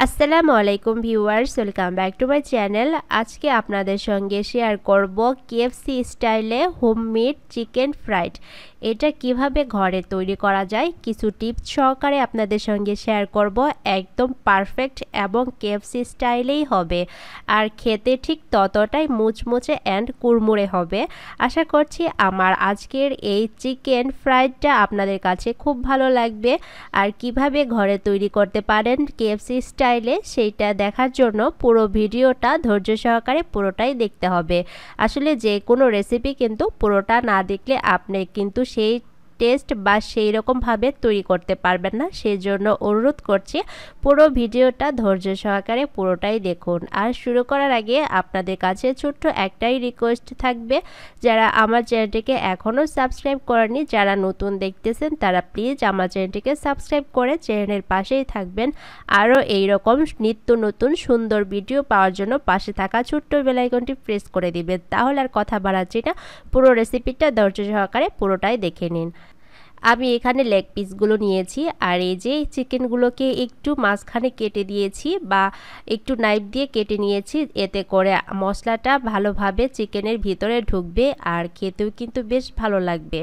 আসসালামু আলাইকুম viewers, welcome back to my channel. আজকে আপনাদের সঙ্গে শেয়ার করব কেএফসি স্টাইলে হোমমেড চিকেন ফ্রাইড। এটা কিভাবে ঘরে তৈরি করা যায় কিছু টিপস সহকারে আপনাদের সঙ্গে শেয়ার করব। একদম পারফেক্ট এবং কেএফসি স্টাইলেই হবে, আর খেতে ঠিক ততটাই মুচমুচে অ্যান্ড কুড়মুড়ে হবে। আশা করছি আমার আজকের এই চিকেন ফ্রাইডটা আপনাদের কাছে খুব ভালো লাগবে। আর কিভাবে ঘরে তৈরি করতে পারেন কেএফসি স্টাইলে সেইটা দেখার জন্য পুরো ভিডিওটা ধৈর্য সহকারে পুরোটাই দেখতে হবে। আসলে যে কোনো রেসিপি কিন্তু পুরোটা না দেখলে আপনি কিন্তু সেই টেস্ট বা সেই রকমভাবে তৈরি করতে পারবেন না। সেই জন্য অনুরোধ করছি পুরো ভিডিওটা ধৈর্য সহকারে পুরোটাই দেখুন। আর শুরু করার আগে আপনাদের কাছে ছোট্ট একটাই রিকোয়েস্ট থাকবে, যারা আমার চ্যানেলটিকে এখনও সাবস্ক্রাইব করেননি, যারা নতুন দেখতেছেন তারা প্লিজ আমার চ্যানেলটিকে সাবস্ক্রাইব করে চ্যানেলের পাশেই থাকবেন। আরও এইরকম নিত্য নতুন সুন্দর ভিডিও পাওয়ার জন্য পাশে থাকা ছোট্ট বেল আইকনটি প্রেস করে দিবেন। তাহলে আর কথা বাড়াচ্ছি না, পুরো রেসিপিটা ধৈর্য সহকারে পুরোটাই দেখে নিন। আমি এখানে লেগ পিসগুলো নিয়েছি, আর এই যে চিকেনগুলোকে একটু মাঝখানে কেটে দিয়েছি বা একটু নাইফ দিয়ে কেটে নিয়েছি, এতে করে মশলাটা ভালোভাবে চিকেনের ভিতরে ঢুকবে আর খেতেও কিন্তু বেশ ভালো লাগবে।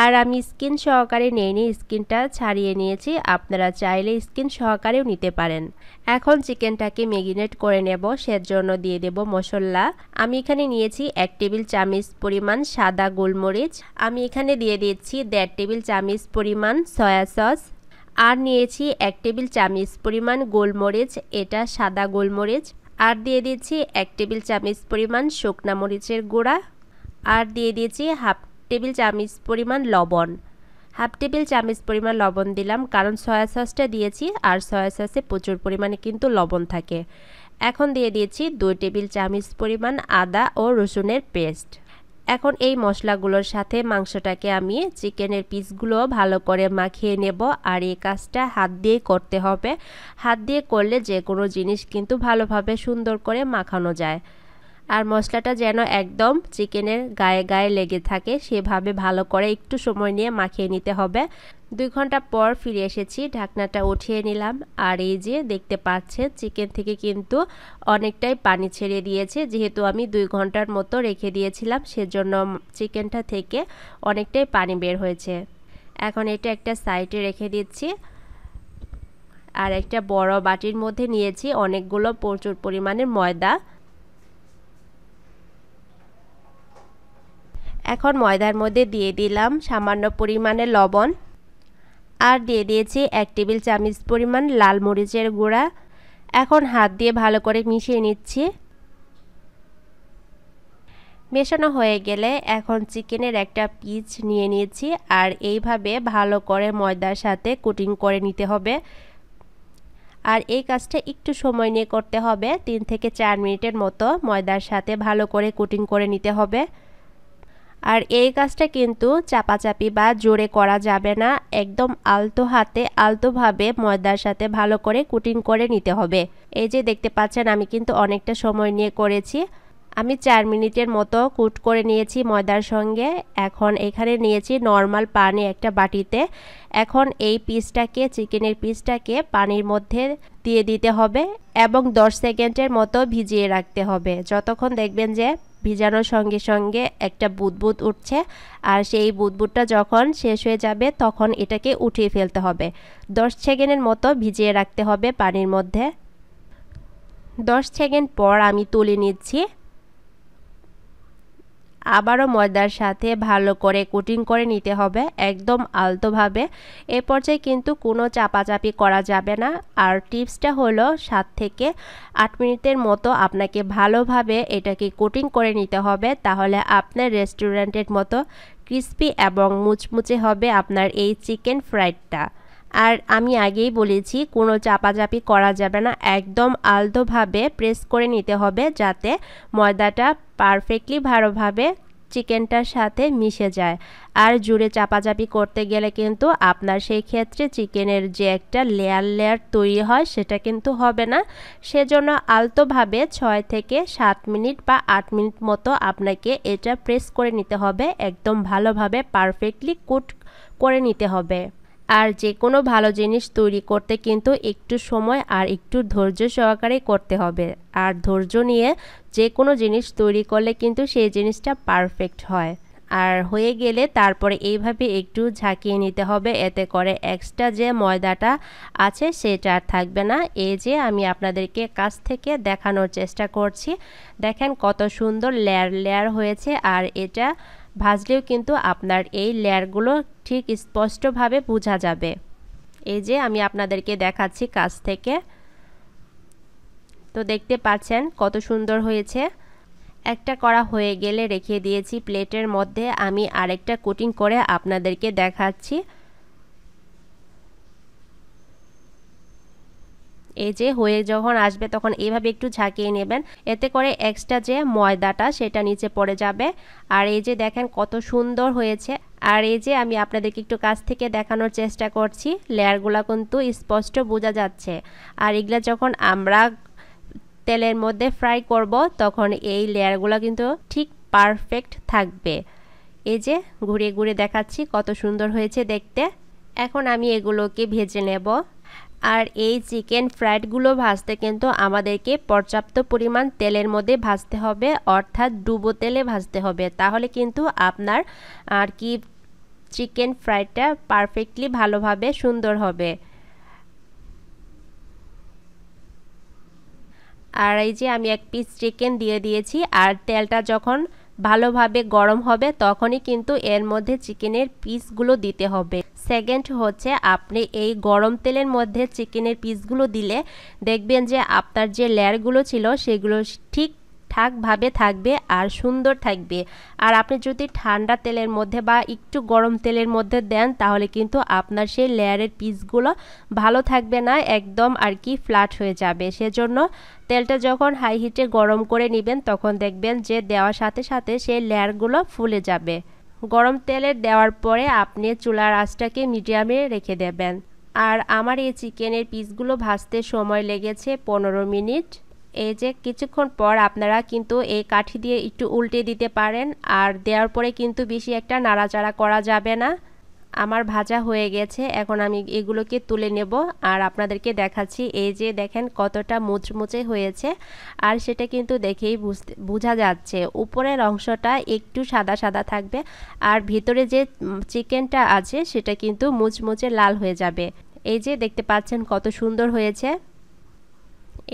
আর আমি স্কিন সহকারে নিইনি, স্কিনটা ছাড়িয়ে নিয়েছি, আপনারা চাইলে স্কিন সহকারেও নিতে পারেন। এখন চিকেনটাকে ম্যারিনেট করে নেব, সেজন্য দিয়ে দেব মশলা। আমি এখানে নিয়েছি 1 টেবিল চামচ পরিমাণ সাদা গোলমরিচ, আমি এখানে দিয়ে দিচ্ছি 1.5 টেবিল চামচ পরিমাণ সয়া সস, আর নিয়েছি 1 টেবিল চামচ পরিমাণ গোলমরিচ, এটা সাদা গোলমরিচ, আর দিয়ে দিচ্ছি 1 টেবিল চামচ পরিমাণ শুকনা মরিচের গুঁড়া, আর দিয়ে দিয়েছি হাফ টেবিল চামচ পরিমাণ লবণ। হাফ টেবিল চামচ পরিমাণ লবণ দিলাম, কারণ সয়া সসটা দিয়েছি আর সয়া সসে প্রচুর পরিমাণে কিন্তু লবণ থাকে। এখন দিয়ে দিয়েছি 2 টেবিল চামচ পরিমাণ আদা ও রসুনের পেস্ট। এখন এই মশলাগুলোর সাথে মাংসটাকে আমি চিকেনের পিসগুলো ভালো করে মাখিয়ে নেব। আর এই কাজটা হাত দিয়ে করতে হবে, হাত দিয়ে করলে যে কোনো জিনিস কিন্তু ভালোভাবে সুন্দর করে মাখানো যায়। আর মশলাটা যেন একদম চিকেনের গায়ে গায়ে লেগে থাকে সেভাবে ভালো করে একটু সময় নিয়ে মাখিয়ে নিতে হবে। 2 ঘন্টা পর ফিরে এসেছি, ঢাকনাটা উঠিয়ে নিলাম, আর এই যে দেখতে পাচ্ছেন চিকেন থেকে কিন্তু অনেকটাই পানি ছেড়ে দিয়েছে। যেহেতু আমি 2 ঘন্টার মতো রেখে দিয়েছিলাম, সেজন্য চিকেনটা থেকে অনেকটাই পানি বের হয়েছে। এখন এটা একটা সাইডে রেখে দিচ্ছি, আর একটা বড় বাটির মধ্যে নিয়েছি অনেকগুলো প্রচুর পরিমাণের ময়দা। এখন ময়দার মধ্যে দিয়ে দিলাম সামান্য পরিমাণে লবণ, আর দিয়ে দিয়েছি 1 টেবিল চামচ পরিমাণ লাল মরিচের গুঁড়া। এখন হাত দিয়ে ভালো করে মিশিয়ে নিচ্ছি। মেশানো হয়ে গেলে এখন চিকেনের একটা পিস নিয়ে নিয়েছি, আর এইভাবে ভালো করে ময়দার সাথে কোটিং করে নিতে হবে। আর এই কাজটা একটু সময় নিয়ে করতে হবে, 3 থেকে 4 মিনিটের মতো ময়দার সাথে ভালো করে কোটিং করে নিতে হবে। আর এই কাজটা কিন্তু চাপাচাপি বা জোরে করা যাবে না, একদম আলতো হাতে আলতোভাবে ময়দার সাথে ভালো করে কোটিং করে নিতে হবে। এই যে দেখতে পাচ্ছেন আমি কিন্তু অনেকটা সময় নিয়ে করেছি, আমি 4 মিনিটের মতো কুট করে নিয়েছি ময়দার সঙ্গে। এখন এখানে নিয়েছি নর্মাল পানি একটা বাটিতে। এখন এই পিসটাকে চিকেনের পিসটাকে পানির মধ্যে দিয়ে দিতে হবে এবং 10 সেকেন্ডের মতো ভিজিয়ে রাখতে হবে। যতক্ষণ দেখবেন যে ভিজানোর সঙ্গে সঙ্গে একটা বুদবুদ উঠছে, আর সেই বুদবুদটা যখন শেষ হয়ে যাবে তখন এটাকে উঠিয়ে ফেলতে হবে। 10 সেকেন্ডের মতো ভিজিয়ে রাখতে হবে পানির মধ্যে। 10 সেকেন্ড পর আমি তুলে নিচ্ছি, আবারও ময়দার সাথে ভালো করে কোটিং করে নিতে হবে একদম আলতোভাবে। এ পর্যায়ে কিন্তু কোনো চাপাচাপি করা যাবে না। আর টিপসটা হলো 7 থেকে 8 মিনিটের মতো আপনাকে ভালোভাবে এটাকে কোটিং করে নিতে হবে, তাহলে আপনার রেস্টুরেন্টের মতো ক্রিস্পি এবং মুচমুচে হবে আপনার এই চিকেন ফ্রাইডটা। আর আমি আগেই বলেছি কোনো চাপাচাপি করা যাবে না, একদম আলতোভাবে প্রেস করে নিতে হবে যাতে ময়দাটা পারফেক্টলি ভালোভাবে চিকেনটার সাথে মিশে যায়। আর জোরে চাপাচাপি করতে গেলে কিন্তু আপনার সেই ক্ষেত্রে চিকেনের যে একটা লেয়ার তৈরি হয় সেটা কিন্তু হবে না। সেজন্য আলতোভাবে 6 থেকে 7 মিনিট বা 8 মিনিট মতো আপনাকে এটা প্রেস করে নিতে হবে, একদম ভালোভাবে পারফেক্টলি কুট করে নিতে হবে। আর যে কোনো ভালো জিনিস তৈরি করতে কিন্তু একটু সময় আর একটু ধৈর্য সহকারে করতে হবে। আর ধৈর্য নিয়ে যে কোনো জিনিস তৈরি করলে কিন্তু সেই জিনিসটা পারফেক্ট হয়। আর হয়ে গেলে তারপরে এইভাবে একটু ঝাঁকিয়ে নিতে হবে, এতে করে এক্সট্রা যে ময়দাটা আছে সেটা আর থাকবে না। এই যে আমি আপনাদেরকে কাছ থেকে দেখানোর চেষ্টা করছি, দেখেন কত সুন্দর লেয়ার লেয়ার হয়েছে। আর এটা ভাজলেও কিন্তু আপনার এই লেয়ারগুলো ঠিক স্পষ্টভাবে বোঝা যাবে। এই যে আমি আপনাদেরকে দেখাচ্ছি কাছ থেকে, তো দেখতে পাচ্ছেন কত সুন্দর হয়েছে। একটা করা হয়ে গেলে রেখে দিয়েছি প্লেটের মধ্যে, আমি আরেকটা কোটিং করে আপনাদেরকে দেখাচ্ছি। এই যে হয়ে যখন আসবে তখন এইভাবে একটু ঝাঁকিয়ে নেবেন, এতে করে এক্সট্রা যে ময়দাটা সেটা নিচে পড়ে যাবে। আর এই যে দেখেন কত সুন্দর হয়েছে। আর এই যে আমি আপনাদেরকে একটু কাছ থেকে দেখানোর চেষ্টা করছি, লেয়ারগুলো কিন্তু স্পষ্ট বোঝা যাচ্ছে। আর এগুলা যখন আমরা তেলের মধ্যে ফ্রাই করব তখন এই লেয়ারগুলো কিন্তু ঠিক পারফেক্ট থাকবে। এই যে ঘুরিয়ে ঘুরিয়ে দেখাচ্ছি কত সুন্দর হয়েছে দেখতে। এখন আমি এগুলোকে ভেজে নেব। আর এই চিকেন ফ্রাইডগুলো ভাজতে কিন্তু আমাদেরকে পর্যাপ্ত পরিমাণ তেলের মধ্যে ভাজতে হবে, অর্থাৎ ডুবো তেলে ভাজতে হবে, তাহলে কিন্তু আপনার আর কি চিকেন ফ্রাইডটা পারফেক্টলি ভালোভাবে সুন্দর হবে। আর এই যে আমি এক পিস চিকেন দিয়ে দিয়েছি, আর তেলটা যখন ভালোভাবে গরম হবে তখনই কিন্তু এর মধ্যে চিকেনের পিসগুলো দিতে হবে। সেকেন্ড হচ্ছে, আপনি এই গরম তেলের মধ্যে চিকেনের পিসগুলো দিলে দেখবেন যে আপনার যে লেয়ারগুলো ছিল সেগুলো ঠিকঠাকভাবে থাকবে আর সুন্দর থাকবে। আর আপনি যদি ঠান্ডা তেলের মধ্যে বা একটু গরম তেলের মধ্যে দেন তাহলে কিন্তু আপনার সেই লেয়ারের পিসগুলো ভালো থাকবে না, একদম আর কি ফ্ল্যাট হয়ে যাবে। সেজন্য তেলটা যখন হাই হিটে গরম করে নেবেন তখন দেখবেন যে দেওয়ার সাথে সাথে সেই লেয়ারগুলো ফুলে যাবে। গরম তেলে দেওয়ার পরে আপনি চুলার আঁচটাকে মিডিয়ামে রেখে দেবেন। আর আমার এই চিকেনের পিসগুলো ভাজতে সময় লেগেছে 15 মিনিট। এই যে কিছুক্ষণ পর আপনারা কিন্তু এই কাঠি দিয়ে একটু উল্টে দিতে পারেন, আর দেওয়ার পরে কিন্তু বেশি একটা নাড়াচাড়া করা যাবে না। আমার ভাজা হয়ে গেছে, এখন আমি এগুলোকে তুলে নেব আর আপনাদেরকে দেখাচ্ছি। এই যে দেখেন কতটা মুচমুচে হয়েছে, আর সেটা কিন্তু দেখেই বোঝা যাচ্ছে। উপরের অংশটা একটু সাদা সাদা থাকবে আর ভিতরে যে চিকেনটা আছে সেটা কিন্তু মুচমুচে লাল হয়ে যাবে। এই যে দেখতে পাচ্ছেন কত সুন্দর হয়েছে।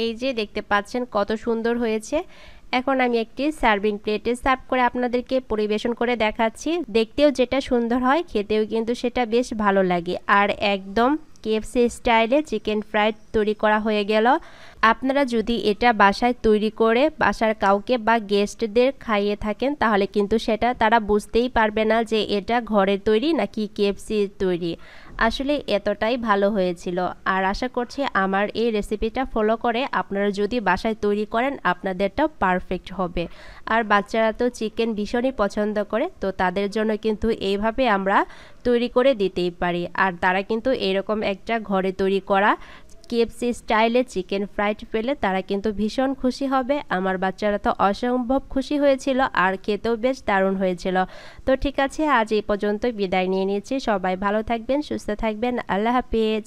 এই যে দেখতে পাচ্ছেন কত সুন্দর হয়েছে। এখন আমি একটি সার্ভিং প্লেটে সার্ভ করে আপনাদেরকে পরিবেশন করে দেখাচ্ছি। দেখতেও যেটা সুন্দর হয়, খেতেও কিন্তু সেটা বেশ ভালো লাগে। আর একদম কেএফসি স্টাইলে চিকেন ফ্রাইড তৈরি করা হয়ে গেল। আপনারা যদি এটা বাসায় তৈরি করে বাসার কাউকে বা গেস্টদের খাইয়ে থাকেন তাহলে কিন্তু সেটা তারা বুঝতেই পারবে না যে এটা ঘরের তৈরি নাকি কেএফসি তৈরি। আসলে এতটাই ভালো হয়েছিল। আর আশা করছি আমার এই রেসিপিটা ফলো করে আপনারা যদি বাসায় তৈরি করেন আপনাদেরটাও পারফেক্ট হবে। আর বাচ্চারা তো চিকেন ভীষণই পছন্দ করে, তো তাদের জন্য কিন্তু এইভাবে আমরা তৈরি করে দিতেই পারি। আর তারা কিন্তু এরকম একটা ঘরে তৈরি করা কেএফসি স্টাইলে চিকেন ফ্রাইড পেলে তারা কিন্তু ভীষণ খুশি হবে। আমার বাচ্চারা তো অসম্ভব খুশি হয়েছিল আর খেতেও বেশ দারুণ হয়েছিল। তো ঠিক আছে, আজ এই পর্যন্ত বিদায় নিয়ে নিচ্ছি। সবাই ভালো থাকবেন, সুস্থ থাকবেন। আল্লাহ হাফেজ।